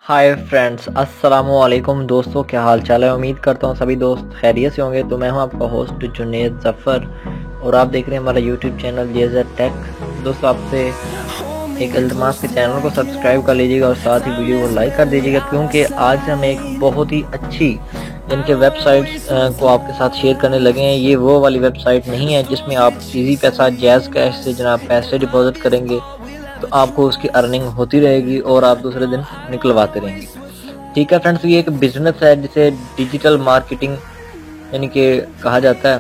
Hi friends, अस्सलामु अलैकुम दोस्तों, क्या हाल चाल है। उम्मीद करता हूँ सभी दोस्त खैरियत से होंगे। तो मैं हूँ आपका होस्ट जुनेद जफ़र और आप देख रहे हैं हमारा यूट्यूब चैनल जेज़ेड टेक। दोस्तों, आपसे एक इल्तिमास के चैनल को सब्सक्राइब कर लीजिएगा और साथ ही वीडियो को लाइक कर दीजिएगा, क्योंकि आज हम एक बहुत ही अच्छी इनके वेबसाइट्स को आपके साथ शेयर करने लगे हैं। ये वो वाली वेबसाइट नहीं है जिसमें आप इजी पैसा जैज़ कैश से जनाब पैसे डिपॉजिट करेंगे तो आपको उसकी अर्निंग होती रहेगी और आप दूसरे दिन निकलवाते रहेंगे। ठीक है फ्रेंड्स, ये एक बिजनेस है जिसे डिजिटल मार्केटिंग यानी कि कहा जाता है।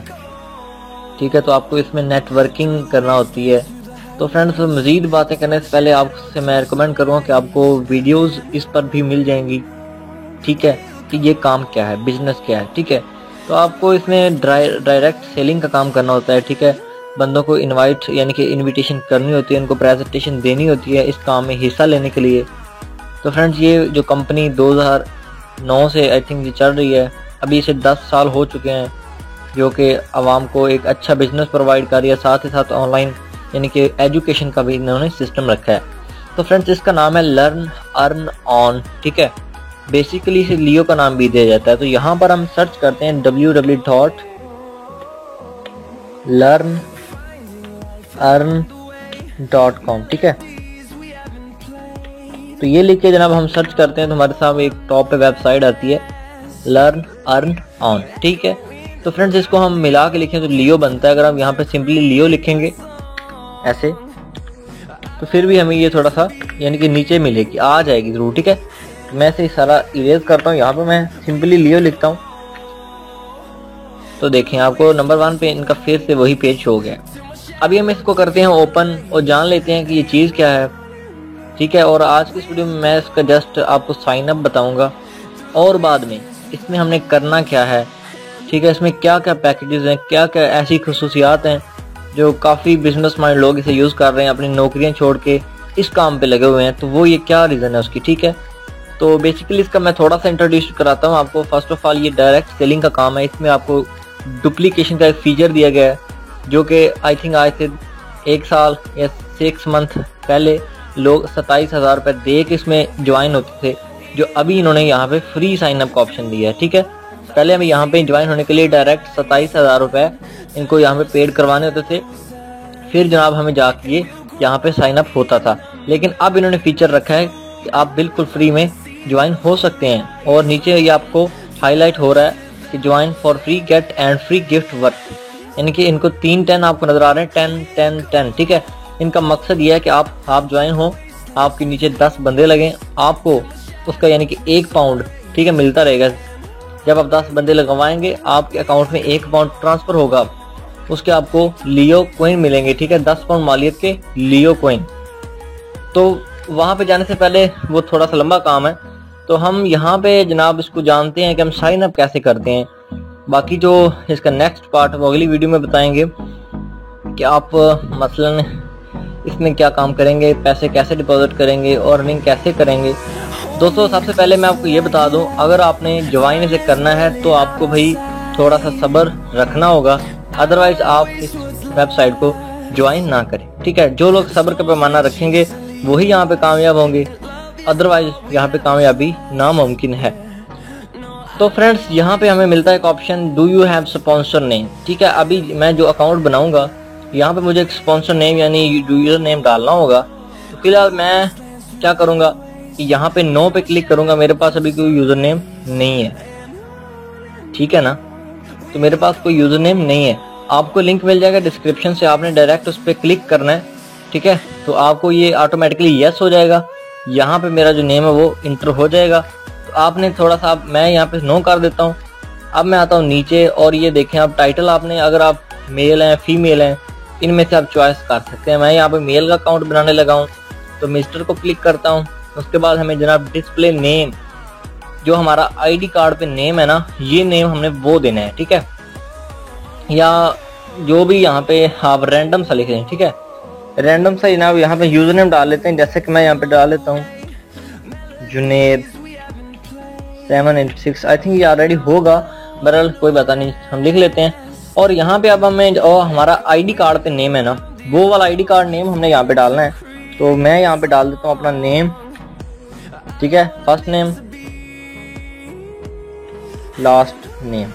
ठीक है, तो आपको इसमें नेटवर्किंग करना होती है। तो फ्रेंड्स, मज़ीद बातें करने से पहले आपसे मैं रिकमेंड करूँगा कि आपको वीडियोस इस पर भी मिल जाएंगी। ठीक है, कि ये काम क्या है, बिजनेस क्या है। ठीक है, तो आपको इसमें डायरेक्ट सेलिंग का काम करना होता है। ठीक है, बंदों को इनवाइट यानी कि इनविटेशन करनी होती है, उनको प्रेजेंटेशन देनी होती है इस काम में हिस्सा लेने के लिए। तो फ्रेंड्स, ये जो कंपनी 2009 से आई थिंक ये चल रही है, अभी इसे 10 साल हो चुके हैं, जो कि आवाम को एक अच्छा बिजनेस प्रोवाइड कर रही है। साथ ही साथ ऑनलाइन यानी कि एजुकेशन का भी इन्होंने सिस्टम रखा है। तो फ्रेंड्स, इसका नाम है लर्न अर्न ऑन। ठीक है, बेसिकली इसे लियो का नाम भी दिया जाता है। तो यहाँ पर हम सर्च करते हैं www.learnearn.com। ठीक है, तो ये लिख के जनाब हम सर्च करते हैं तो हमारे सामने एक टॉप पे वेबसाइट आती है लर्न अर्न ऑन। ठीक है, तो फ्रेंड्स, इसको हम मिला के लिखें तो लियो बनता है। अगर हम यहाँ पे सिंपली लियो लिखेंगे ऐसे तो फिर भी हमें ये थोड़ा सा यानी कि नीचे मिलेगी, आ जाएगी जरूर। ठीक है, मैं इसे सारा इरेज करता हूँ। यहाँ पे मैं सिंपली लियो लिखता हूँ तो देखें आपको नंबर 1 पे इनका फिर से वही पेज हो गया। अभी हम इसको करते हैं ओपन और जान लेते हैं कि ये चीज़ क्या है। ठीक है, और आज की इस वीडियो में मैं इसका जस्ट आपको साइन अप बताऊंगा और बाद में इसमें हमने करना क्या है। ठीक है, इसमें क्या क्या पैकेजेस हैं, क्या क्या ऐसी खसूसियात हैं जो काफ़ी बिजनेस माइंड लोग इसे यूज़ कर रहे हैं, अपनी नौकरियां छोड़ के इस काम पे लगे हुए हैं। तो वो ये क्या रीज़न है उसकी। ठीक है, तो बेसिकली इसका मैं थोड़ा सा इंट्रोड्यूस कराता हूँ आपको। फर्स्ट ऑफ ऑल, ये डायरेक्ट सेलिंग का काम है। इसमें आपको डुप्लीकेशन का एक फीचर दिया गया है, जो कि आई थिंक आज से 1 साल या 6 मंथ पहले लोग 27,000 रुपये दे के इसमें ज्वाइन होते थे, जो अभी इन्होंने यहाँ पे फ्री साइन अप का ऑप्शन दिया है। ठीक है, पहले हमें यहाँ पे ज्वाइन होने के लिए डायरेक्ट 27,000 रुपये इनको यहाँ पे पेड करवाने होते थे, फिर जनाब हमें जाके यहाँ पे साइन अप होता था। लेकिन अब इन्होंने फीचर रखा है कि आप बिल्कुल फ्री में ज्वाइन हो सकते हैं। और नीचे ये आपको हाईलाइट हो रहा है कि join for free get and free gift worth, यानी कि इनको 3-10 आपको नजर आ रहे हैं, 10-10-10। ठीक है, इनका मकसद ये है कि आप ज्वाइन हो, आपके नीचे 10 बंदे लगे, आपको उसका यानी कि 1 पाउंड ठीक है मिलता रहेगा। जब आप 10 बंदे लगवाएंगे आपके अकाउंट में 1 पाउंड ट्रांसफर होगा, उसके आपको लियो कोइन मिलेंगे। ठीक है, 10 पाउंड मालियत के लियो कोइन। तो वहाँ पे जाने से पहले वो थोड़ा सा लंबा काम है, तो हम यहाँ पे जनाब इसको जानते हैं कि हम साइन अप कैसे करते हैं। बाकी जो इसका नेक्स्ट पार्ट वो अगली वीडियो में बताएंगे कि आप मसलन इसमें क्या काम करेंगे, पैसे कैसे डिपॉजिट करेंगे और अर्निंग कैसे करेंगे। दोस्तों, सबसे पहले मैं आपको ये बता दूं, अगर आपने ज्वाइन इसे करना है तो आपको भाई थोड़ा सा सब्र रखना होगा, अदरवाइज आप इस वेबसाइट को ज्वाइन ना करें। ठीक है, जो लोग सब्र का पैमाना रखेंगे वही यहाँ पे कामयाब होंगे, अदरवाइज यहाँ पे कामयाबी नामुमकिन है। तो फ्रेंड्स, यहाँ पे हमें मिलता है एक option do you have sponsor name. ठीक है, अभी मैं जो अकाउंट बनाऊंगा यहाँ पे मुझे एक स्पॉन्सर नेम यानी यूजर नेम डालना होगा। तो फिलहाल मैं क्या करूँगा कि यहाँ पे नो पे क्लिक करूँगा। मेरे पास अभी कोई यूजर नेम नहीं है, ठीक है ना, तो मेरे पास कोई यूजर नेम नहीं है। आपको लिंक मिल जाएगा डिस्क्रिप्शन से, आपने डायरेक्ट उस पर क्लिक करना है। ठीक है, तो आपको ये ऑटोमेटिकली यस हो जाएगा, यहाँ पे मेरा जो नेम है वो इंटर हो जाएगा। तो आपने थोड़ा सा मैं यहाँ पे नो कर देता हूँ। अब मैं आता हूँ नीचे और ये देखें, आप टाइटल आपने अगर आप मेल हैं फीमेल हैं इनमें से आप चॉइस कर सकते हैं। मैं यहाँ पे मेल का अकाउंट बनाने लगा हूँ तो मिस्टर को क्लिक करता हूँ। उसके बाद हमें जनाब डिस्प्ले नेम, जो हमारा आईडी कार्ड पे नेम है ना, ये नेम हमने वो देना है। ठीक है, या जो भी यहाँ पे आप रैंडम सा लिख रहे हैं। ठीक है, रैंडम सा जनाब यहाँ पे यूजर नेम डाल लेते हैं, जैसे कि मैं यहाँ पे डाल लेता हूँ जुनेद 786। आई थिंक ये ऑलरेडी होगा, बहरहाल कोई पता नहीं, हम लिख लेते हैं। और यहाँ पे अब हमें हमारा आईडी कार्ड पे नेम है ना, वो वाला आईडी कार्ड नेम हमने यहाँ पे डालना है। तो मैं यहाँ पे डाल देता हूँ अपना नेम। ठीक है, फर्स्ट नेम लास्ट नेम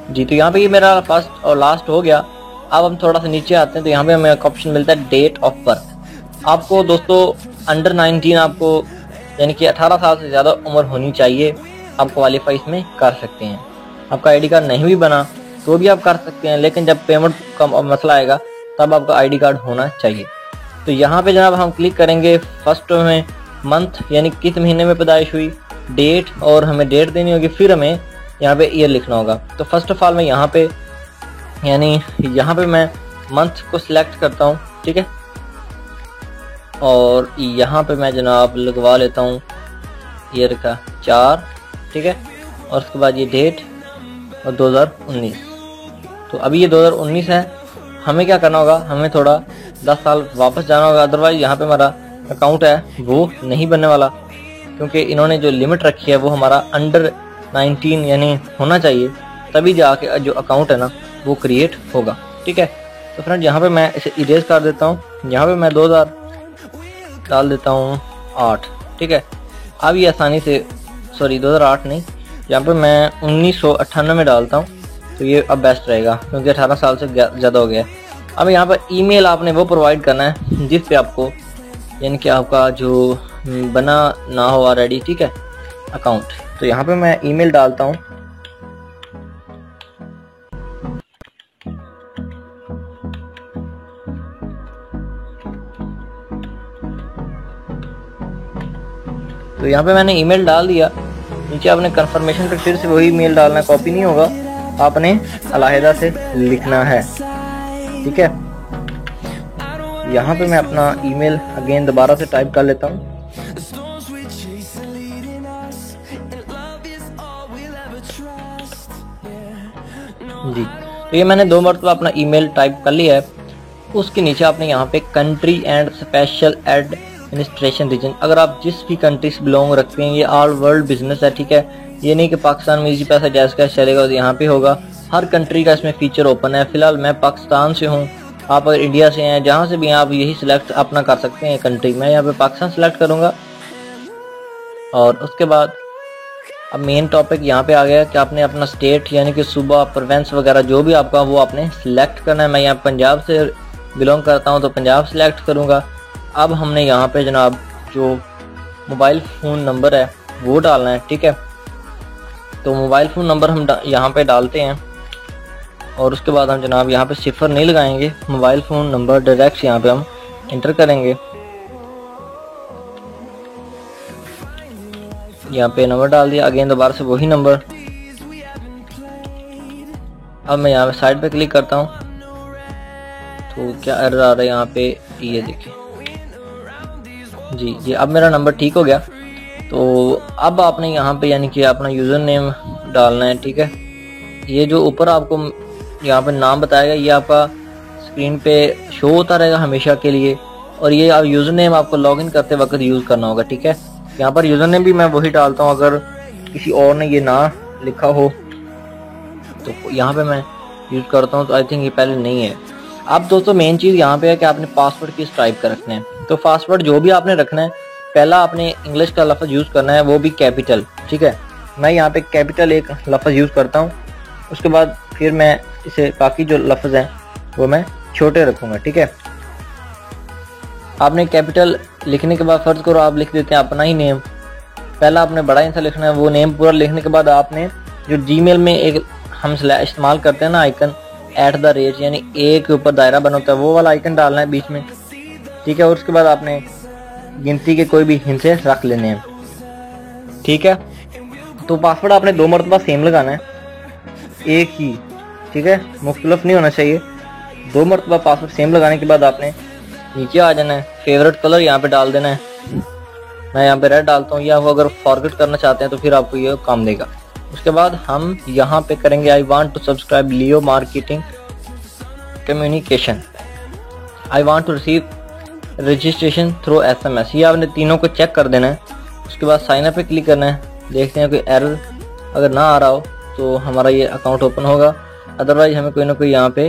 जी। तो यहाँ पे ये मेरा फर्स्ट और लास्ट हो गया। अब हम थोड़ा सा नीचे आते हैं तो यहाँ पे हमें एक ऑप्शन मिलता है डेट ऑफ बर्थ। आपको दोस्तों अंडर 19 आपको यानी कि 18 साल से ज़्यादा उम्र होनी चाहिए, आप क्वालिफाई इसमें कर सकते हैं। आपका आईडी कार्ड नहीं भी बना तो भी आप कर सकते हैं, लेकिन जब पेमेंट का मसला आएगा तब आपका आईडी कार्ड होना चाहिए। तो यहाँ पे जनाब हम क्लिक करेंगे फर्स्ट में मंथ यानी किस महीने में पैदाइश हुई, डेट और हमें डेट देनी होगी, फिर हमें यहाँ पे ईयर लिखना होगा। तो फर्स्ट ऑफ ऑल मैं यहाँ पे यानी यहाँ पे मैं मंथ को सिलेक्ट करता हूँ, ठीक है, और यहाँ पे मैं जनाब लगवा लेता हूँ ईयर का 4, ठीक है, और उसके बाद ये डेट और 2019। तो अभी ये 2019 है। हमें क्या करना होगा, हमें थोड़ा 10 साल वापस जाना होगा, अदरवाइज यहाँ पे हमारा अकाउंट है वो नहीं बनने वाला, क्योंकि इन्होंने जो लिमिट रखी है वो हमारा अंडर 19 यानी होना चाहिए, तभी जाके जो अकाउंट है ना वो क्रिएट होगा, ठीक है। तो फ्रेंड यहाँ पे मैं इसे इरेज कर देता हूँ, यहाँ पे मैं 2000 डाल देता हूँ 8, ठीक है। अब ये आसानी से 2008 नहीं, यहाँ पे मैं 1998 डालता हूँ, तो ये अब बेस्ट रहेगा क्योंकि 18 साल से ज़्यादा हो गया। अब यहाँ पर ईमेल आपने वो प्रोवाइड करना है जिस पे आपको यानी कि आपका जो बना ना हो ऑलरेडी, ठीक है, अकाउंट। तो यहाँ पे मैं ईमेल डालता हूँ, तो यहाँ पे मैंने ईमेल डाल दिया। नीचे आपने कंफर्मेशन पे फिर से वही ईमेल डालना है, कॉपी नहीं होगा, आपने अलहदा से लिखना है, ठीक है। यहाँ पे मैं अपना ईमेल अगेन दोबारा से टाइप कर लेता हूँ। जी, तो ये मैंने 2 मरतबा अपना ईमेल टाइप कर लिया है। उसके नीचे आपने यहाँ पे country and special administration region, अगर आप जिस भी कंट्री से बिलोंग रखते हैं, ये ऑल वर्ल्ड बिजनेस है, ठीक है। ये नहीं कि पाकिस्तान में इजी पैसा जैसे कैसे चलेगा तो यहाँ पे होगा, हर कंट्री का इसमें फीचर ओपन है। फिलहाल मैं पाकिस्तान से हूँ, आप अगर इंडिया से हैं, जहाँ से भी आप यही सिलेक्ट अपना कर सकते हैं कंट्री। मैं यहाँ पे पाकिस्तान सिलेक्ट करूँगा और उसके बाद अब मेन टॉपिक यहाँ पे आ गया कि आपने अपना स्टेट यानी कि सूबा, प्रोविंस वगैरह जो भी आपका वो आपने सिलेक्ट करना है। मैं यहाँ पंजाब से बिलोंग करता हूँ तो पंजाब सिलेक्ट करूँगा। अब हमने यहाँ पे जनाब जो मोबाइल फ़ोन नंबर है वो डालना है, ठीक है। तो मोबाइल फ़ोन नंबर हम यहाँ पे डालते हैं और उसके बाद हम जनाब यहाँ पे 0 नहीं लगाएंगे, मोबाइल फ़ोन नंबर डायरेक्ट यहाँ पे हम इंटर करेंगे। यहाँ पे नंबर डाल दिया, अगेन दोबारा से वही नंबर। अब मैं यहाँ पे साइड पे क्लिक करता हूँ तो क्या एरर आ रहा है यहाँ पे, ये देखिए जी, अब मेरा नंबर ठीक हो गया। तो अब आपने यहाँ पे यानी कि अपना यूज़र नेम डालना है, ठीक है। ये जो ऊपर आपको यहाँ पे नाम बताएगा ये आपका स्क्रीन पे शो होता रहेगा हमेशा के लिए, और ये आप यूज़र नेम आपको लॉगिन करते वक्त यूज़ करना होगा, ठीक है। यहाँ पर यूज़र नेम भी मैं वही डालता हूँ, अगर किसी और ने ये ना लिखा हो तो यहाँ पे मैं यूज़ करता हूँ, तो आई थिंक ये पहले नहीं है। अब दोस्तों मेन चीज़ यहाँ पे है कि आपने पासवर्ड किस टाइप का रखना है। तो पासवर्ड जो भी आपने रखना है, पहला आपने इंग्लिश का लफ्ज़ यूज़ करना है, वो भी कैपिटल, ठीक है। मैं यहाँ पे कैपिटल एक लफ्ज़ यूज़ करता हूँ, उसके बाद फिर मैं इसे बाकी जो लफ्ज़ हैं वो मैं छोटे रखूँगा, ठीक है। आपने कैपिटल लिखने के बाद फ़र्ज़ करो आप लिख देते हैं अपना ही नेम, पहला आपने बड़ा इंसा लिखना है, वो नेम पूरा लिखने के बाद आपने जो जीमेल में एक हम इस्तेमाल करते हैं ना आइकन @ यानी ए के ऊपर दायरा बना होता है, वो वाला आइकन डालना है बीच में, ठीक है। और उसके बाद आपने गिनती के कोई भी हिस्से रख लेने हैं, ठीक है। तो पासवर्ड आपने 2 मरतबा सेम लगाना है, एक ही, ठीक है, मुख्तलिफ नहीं होना चाहिए। 2 मरतबा पासवर्ड सेम लगाने के बाद आपने नीचे आ जाना है, फेवरेट कलर यहाँ पे डाल देना है। मैं यहाँ पे रेड डालता हूँ, या वो अगर फॉरगेट करना चाहते हैं तो फिर आपको ये काम देगा। उसके बाद हम यहाँ पे करेंगे I want to subscribe Leo marketing communication, I want to receive registration through SMS, ये आपने तीनों को चेक कर देना है। उसके बाद साइन अप पे क्लिक करना है, देखते हैं कोई एरर अगर ना आ रहा हो तो हमारा ये अकाउंट ओपन होगा, अदरवाइज हमें कोई ना कोई यहाँ पे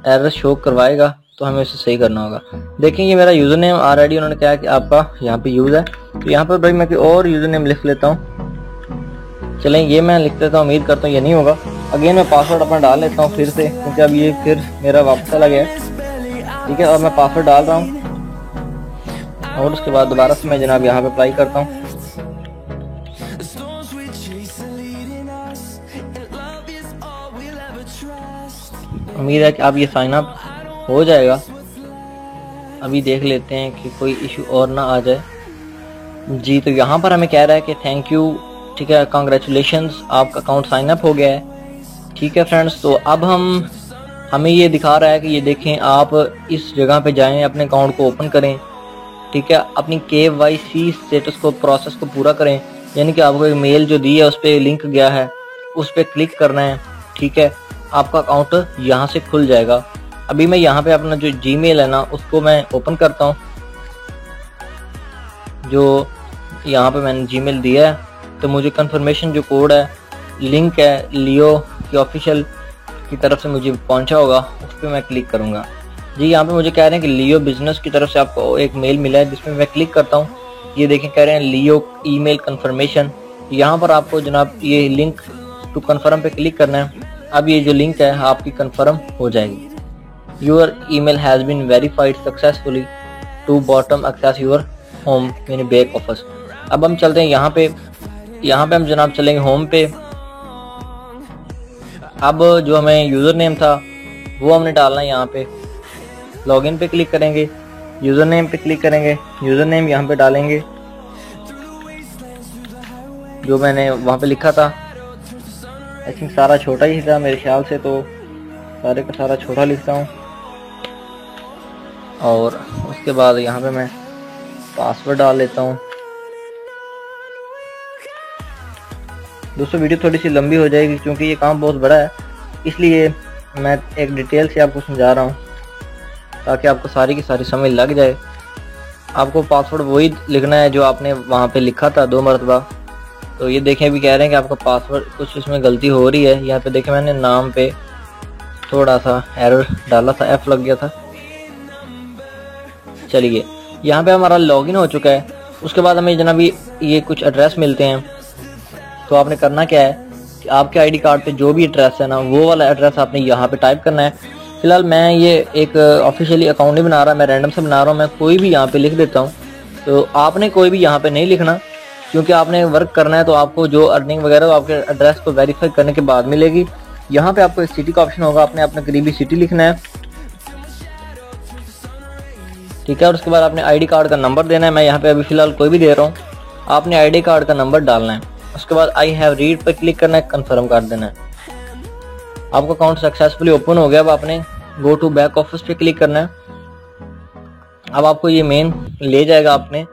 एरर शो करवाएगा। तो हमें इसे सही करना होगा। देखिए ये मेरा यूज़र नेम ऑलरेडी उन्होंने कहा कि आपका यहाँ पे यूज़ है, तो यहाँ पर भाई मैं कोई और यूज़र नेम लिख लेता हूँ। चलें ये मैं लिख देता हूँ, उम्मीद करता हूँ ये नहीं होगा। अगेन मैं पासवर्ड अपना डाल लेता हूँ फिर से, क्योंकि अब ये फिर मेरा वापस चला गया है। ठीक है, और मैं पासवर्ड डाल रहा हूँ और उसके बाद दोबारा से मैं जनाब यहाँ पे अप्लाई करता हूँ। उम्मीद है कि अब ये साइन अप हो जाएगा। अभी देख लेते हैं कि कोई इशू और ना आ जाए जी। तो यहाँ पर हमें कह रहा है कि थैंक यू, ठीक है, कांग्रेचुलेशंस, आपका अकाउंट साइन अप हो गया है। ठीक है फ्रेंड्स, तो अब हमें ये दिखा रहा है कि ये देखें, आप इस जगह पे जाएं, अपने अकाउंट को ओपन करें। ठीक है, अपनी KYC स्टेटस को, प्रोसेस को पूरा करें, यानी कि आपको एक मेल जो दी है उस पर लिंक गया है, उस पर क्लिक करना है। ठीक है, आपका अकाउंट यहाँ से खुल जाएगा। अभी मैं यहाँ पे अपना जो जीमेल है ना उसको मैं ओपन करता हूँ, जो यहाँ पे मैंने जीमेल दिया है। तो मुझे कंफर्मेशन जो कोड है, लिंक है लियो की ऑफिशियल की तरफ से मुझे पहुँचा होगा, उस पर मैं क्लिक करूँगा जी। यहाँ पे मुझे कह रहे हैं कि लियो बिजनेस की तरफ से आपको एक मेल मिला है, जिसमें मैं क्लिक करता हूँ। ये देखें, कह रहे हैं लियो ईमेल कंफर्मेशन। यहाँ पर आपको जनाब ये लिंक टू कन्फर्म पे क्लिक करना है। अब ये जो लिंक है आपकी कंफर्म हो जाएगी। Your email has been verified successfully to bottom access your home यानी बैक ऑफिस। अब हम चलते हैं यहाँ पे हम जनाब चलेंगे होम पे। अब जो हमें यूज़र नेम था वो हमने डालना है। यहाँ पे लॉगिन पे क्लिक करेंगे, यूज़र नेम पे क्लिक करेंगे, यूज़र नेम यहाँ पे डालेंगे जो मैंने वहाँ पे लिखा था। आई थिंक सारा छोटा ही था मेरे ख्याल से, तो सारे का सारा छोटा लिखता हूँ। और उसके बाद यहाँ पे मैं पासवर्ड डाल लेता हूँ। दोस्तों वीडियो थोड़ी सी लंबी हो जाएगी क्योंकि ये काम बहुत बड़ा है, इसलिए मैं एक डिटेल से आपको समझा रहा हूँ ताकि आपको सारी की सारी समझ लग जाए। आपको पासवर्ड वही लिखना है जो आपने वहाँ पे लिखा था 2 मरतबा। तो ये देखें, भी कह रहे हैं कि आपका पासवर्ड कुछ इसमें गलती हो रही है। यहाँ पे देखें, मैंने नाम पे थोड़ा सा एरर डाला था, F लग गया था। चलिए यहाँ पे हमारा लॉगिन हो चुका है। उसके बाद हमें जनाब ये कुछ एड्रेस मिलते हैं। तो आपने करना क्या है कि आपके ID कार्ड पे जो भी एड्रेस है ना, वो वाला एड्रेस आपने यहाँ पे टाइप करना है। फिलहाल मैं ये एक ऑफिशियली अकाउंट नहीं बना रहा, मैं रैंडम से बना रहा हूँ। मैं कोई भी यहाँ पे लिख देता हूँ। तो आपने कोई भी यहाँ पे नहीं लिखना, क्योंकि आपने वर्क करना है। तो आपको जो अर्निंग वगैरह आपके एड्रेस को वेरीफाई करने के बाद मिलेगी। यहाँ पे आपको एक सिटी का ऑप्शन होगा, आपने अपना करीबी सिटी लिखना है। ठीक है, और उसके बाद आपने ID कार्ड का नंबर देना है। मैं यहाँ पे अभी फिलहाल कोई भी दे रहा हूँ। आपने ID कार्ड का नंबर डालना है। उसके बाद आई हैव रीड पर क्लिक करना है, कंफर्म कर देना है। आपका अकाउंट सक्सेसफुली ओपन हो गया। अब आपने गो टू बैक ऑफिस पे क्लिक करना है। अब आपको ये मेन ले जाएगा अपने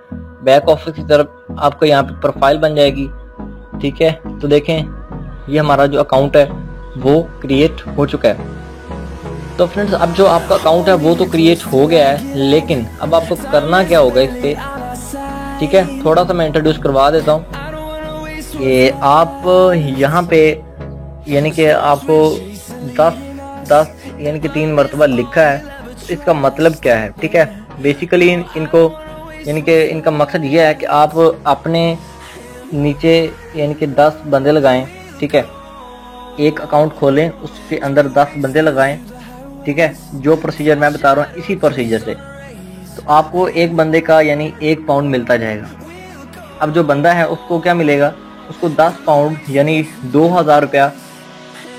बैक ऑफिस की तरफ। आपको यहाँ पे प्रोफाइल बन जाएगी। ठीक है, तो देखें ये हमारा जो अकाउंट है वो क्रिएट हो चुका है। तो फ्रेंड्स, अब जो आपका अकाउंट है वो तो क्रिएट हो गया है, लेकिन अब आपको करना क्या होगा इस पे। ठीक है, थोड़ा सा मैं इंट्रोड्यूस करवा देता हूँ कि आप यहाँ पे यानी कि आपको 10 यानी कि 3 मरतबा लिखा है। तो इसका मतलब क्या है। ठीक है, बेसिकली इनको यानी कि इनका मकसद ये है कि आप अपने नीचे यानी कि 10 बंदे लगाएं। ठीक है, एक अकाउंट खोलें, उसके अंदर 10 बंदे लगाएं। ठीक है, जो प्रोसीजर मैं बता रहा हूँ इसी प्रोसीजर से, तो आपको एक बंदे का यानी 1 पाउंड मिलता जाएगा। अब जो बंदा है उसको क्या मिलेगा, उसको 10 पाउंड यानी 2000 रुपया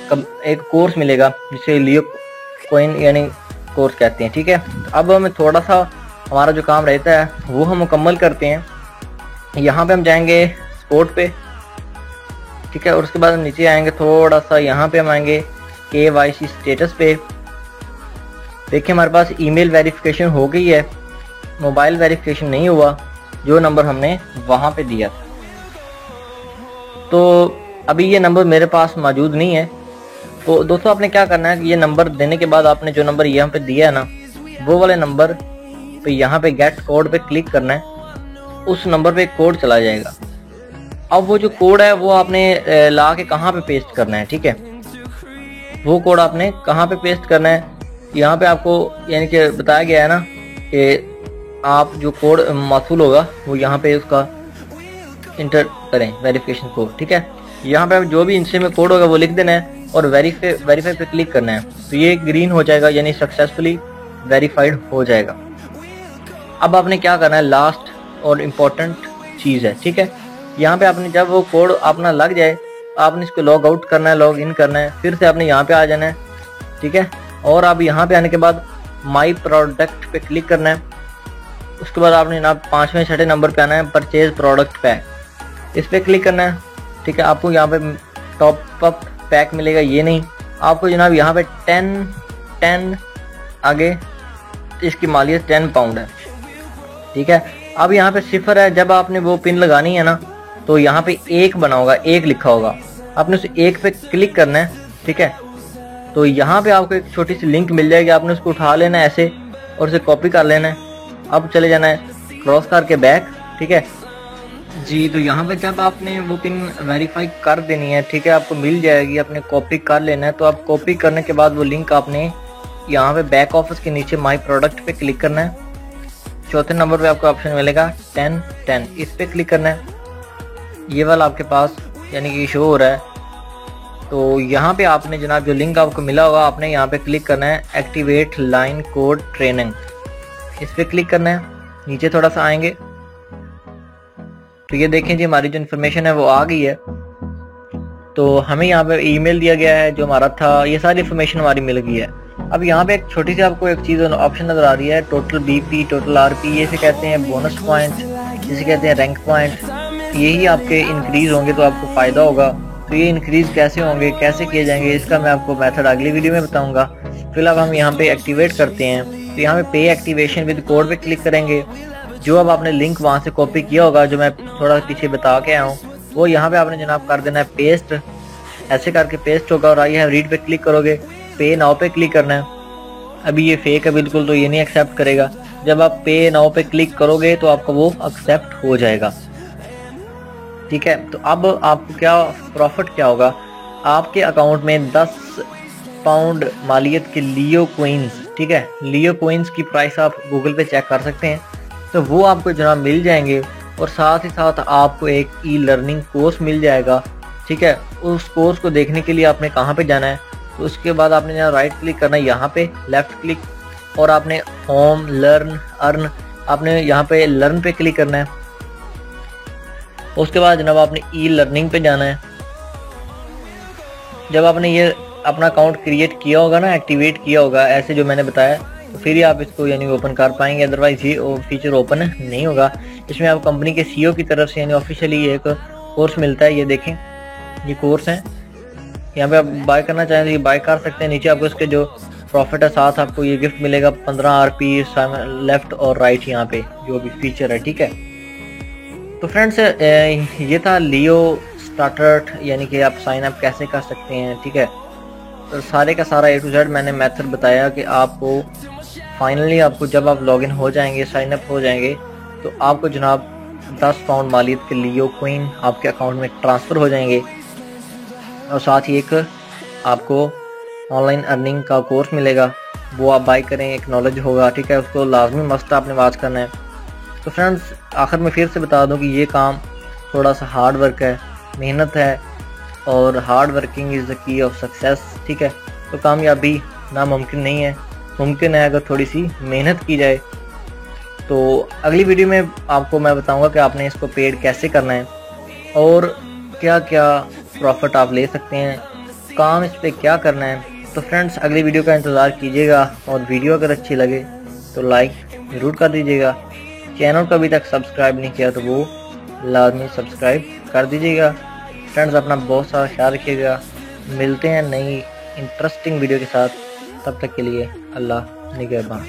का एक कोर्स मिलेगा, जिसे लियो कॉइन यानी कोर्स कहते हैं। ठीक है, अब हमें थोड़ा सा हमारा जो काम रहता है वो हम मुकम्मल करते हैं। यहाँ पे हम जाएंगे स्पोर्ट पे। ठीक है, और उसके बाद हम नीचे आएंगे थोड़ा सा, यहाँ पे हम आएंगे KYC स्टेटस पे। देखिए हमारे पास ईमेल वेरिफिकेशन हो गई है, मोबाइल वेरिफिकेशन नहीं हुआ, जो नंबर हमने वहाँ पे दिया था। तो अभी ये नंबर मेरे पास मौजूद नहीं है। तो दोस्तों आपने क्या करना है कि ये नंबर देने के बाद आपने जो नंबर यहाँ पे दिया है ना, वो वाले नंबर पे यहाँ पे गेट कोड पे क्लिक करना है। उस नंबर पे कोड चला जाएगा। अब वो जो कोड है वो आपने ला के कहाँ पे पेस्ट करना है। ठीक है, वो कोड आपने कहाँ पे पेस्ट करना है, यहाँ पे आपको यानी कि बताया गया है ना कि आप जो कोड मौसूल होगा वो यहाँ पे उसका इंटर करें वेरिफिकेशन कोड, ठीक है। यहाँ पे जो भी इंस्टे में कोड होगा वो लिख देना है और वेरीफाई पे क्लिक करना है, तो ये ग्रीन हो जाएगा यानी सक्सेसफुली वेरीफाइड हो जाएगा। अब आपने क्या करना है, लास्ट और इम्पोर्टेंट चीज़ है, ठीक है। यहाँ पे आपने जब वो कोड अपना लग जाए आपने इसको लॉग आउट करना है, लॉग इन करना है, फिर से आपने यहाँ पे आ जाना है, ठीक है। और अब यहाँ पे आने के बाद माई प्रोडक्ट पे क्लिक करना है। उसके बाद आपने जनाब 5वें 6ठे नंबर पे आना है, परचेज प्रोडक्ट पैक, इस पर क्लिक करना है, ठीक है। आपको यहाँ पे टॉप अप पैक मिलेगा, ये नहीं, आपको जनाब यहाँ पे 10 आगे इसकी मालियत 10 पाउंड है, ठीक है। अब यहाँ पे 0 है, जब आपने वो पिन लगानी है ना तो यहाँ पे 1 बना होगा, 1 लिखा होगा, आपने उस 1 पे क्लिक करना है, ठीक है। तो यहाँ पे आपको एक छोटी सी लिंक मिल जाएगी, आपने उसको उठा लेना है ऐसे और उसे कॉपी कर लेना है। अब चले जाना है क्रॉस करके बैक, ठीक है जी। तो यहाँ पे जब आपने वो पिन वेरीफाई कर देनी है, ठीक है, आपको मिल जाएगी, आपने कॉपी कर लेना है। तो आप कॉपी करने के बाद वो लिंक आपने यहाँ पे बैक ऑफिस के नीचे माई प्रोडक्ट पे क्लिक करना है। चौथे नंबर पे आपको ऑप्शन मिलेगा 10, इस पे क्लिक करना है, ये वाला आपके पास यानी कि शो हो रहा है। तो यहाँ पे आपने जनाब जो लिंक आपको मिला होगा आपने यहाँ पे क्लिक करना है, एक्टिवेट लाइन कोड ट्रेनिंग, इस पे क्लिक करना है। नीचे थोड़ा सा आएंगे तो ये देखें जी हमारी जो इन्फॉर्मेशन है वो आ गई है। तो हमें यहाँ पे ईमेल दिया गया है जो हमारा था, ये सारी इन्फॉर्मेशन हमारी मिल गई है। अब यहाँ पे एक छोटी सी आपको एक चीज़ ऑप्शन नजर आ रही है, टोटल बीपी, टोटल आरपी, ये से कहते हैं बोनस पॉइंट, जिसे कहते हैं रैंक पॉइंट, यही आपके इंक्रीज होंगे तो आपको फ़ायदा होगा। तो ये इंक्रीज कैसे होंगे, कैसे किए जाएंगे, इसका मैं आपको मेथड अगली वीडियो में बताऊंगा। फिलहाल हम यहाँ पे एक्टिवेट करते हैं, तो यहाँ पे पे एक्टिवेशन विद कोड पे क्लिक करेंगे। जो अब आपने लिंक वहाँ से कॉपी किया होगा, जो मैं थोड़ा पीछे बता के आया हूँ, वो यहाँ पे आपने जनाब कर देना है पेस्ट, ऐसे करके पेस्ट होगा। और आई हैव रीड पे क्लिक करोगे, पे नाउ पे क्लिक करना है। अभी ये फेक है बिल्कुल, तो ये नहीं एक्सेप्ट करेगा। जब आप पे नाउ पे क्लिक करोगे तो आपका वो एक्सेप्ट हो जाएगा, ठीक है। तो अब आपको क्या प्रॉफिट क्या होगा, आपके अकाउंट में 10 पाउंड मालियत के लियो कोइंस, ठीक है, लियो कोइंस की प्राइस आप गूगल पे चेक कर सकते हैं, तो वो आपको जनाब मिल जाएंगे। और साथ ही साथ आपको एक ई लर्निंग कोर्स मिल जाएगा, ठीक है। उस कोर्स को देखने के लिए आपने कहाँ पे जाना है, तो उसके बाद आपने यहाँ राइट क्लिक करना है, यहाँ पे लेफ्ट क्लिक, और आपने होम लर्न अर्न, आपने यहाँ पे लर्न पे क्लिक करना है। उसके बाद जनाब आपने ई लर्निंग पे जाना है। जब आपने ये अपना अकाउंट क्रिएट किया होगा ना, एक्टिवेट किया होगा ऐसे जो मैंने बताया, तो फिर ही आप इसको यानी ओपन कर पाएंगे, अदरवाइज ये फीचर ओपन नहीं होगा। इसमें आप कंपनी के सीईओ की तरफ से यानी ऑफिशियली एक कोर्स मिलता है, ये देखें ये कोर्स है। यहाँ पे आप बाय करना चाहें तो ये बाय कर सकते हैं। नीचे आपको इसके जो प्रॉफिट है साथ आपको ये गिफ्ट मिलेगा 15 आरपी लेफ्ट और राइट, यहाँ पे जो भी फीचर है, ठीक है। तो फ्रेंड्स ये था लियो स्टार्टर, यानी कि आप साइन अप कैसे कर सकते हैं, ठीक है। तो सारे का सारा A to Z मैंने मेथड बताया कि आपको फाइनली आपको जब आप लॉगिन हो जाएंगे, साइन अप हो जाएंगे, तो आपको जनाब 10 पाउंड मालियत के लियो कोइन आपके अकाउंट में ट्रांसफ़र हो जाएंगे। और साथ ही एक आपको ऑनलाइन अर्निंग का कोर्स मिलेगा, वो आप बाय करें, एक नॉलेज होगा, ठीक है। उसको लाजमी मस्ट आपने वॉच करना है। तो फ्रेंड्स आखिर में फिर से बता दूं कि ये काम थोड़ा सा हार्ड वर्क है, मेहनत है, और hard working is the key of success, ठीक है। तो कामयाबी नामुमकिन नहीं है, मुमकिन है अगर थोड़ी सी मेहनत की जाए। तो अगली वीडियो में आपको मैं बताऊंगा कि आपने इसको पेड कैसे करना है और क्या क्या प्रॉफिट आप ले सकते हैं, काम इस पर क्या करना है। तो फ्रेंड्स अगली वीडियो का इंतज़ार कीजिएगा, और वीडियो अगर अच्छी लगे तो लाइक ज़रूर कर दीजिएगा। चैनल को अभी तक सब्सक्राइब नहीं किया तो वो लाजमी सब्सक्राइब कर दीजिएगा। फ्रेंड्स अपना बहुत सारा ख्याल रखिएगा, मिलते हैं नई इंटरेस्टिंग वीडियो के साथ, तब तक के लिए अल्लाह निगहबान।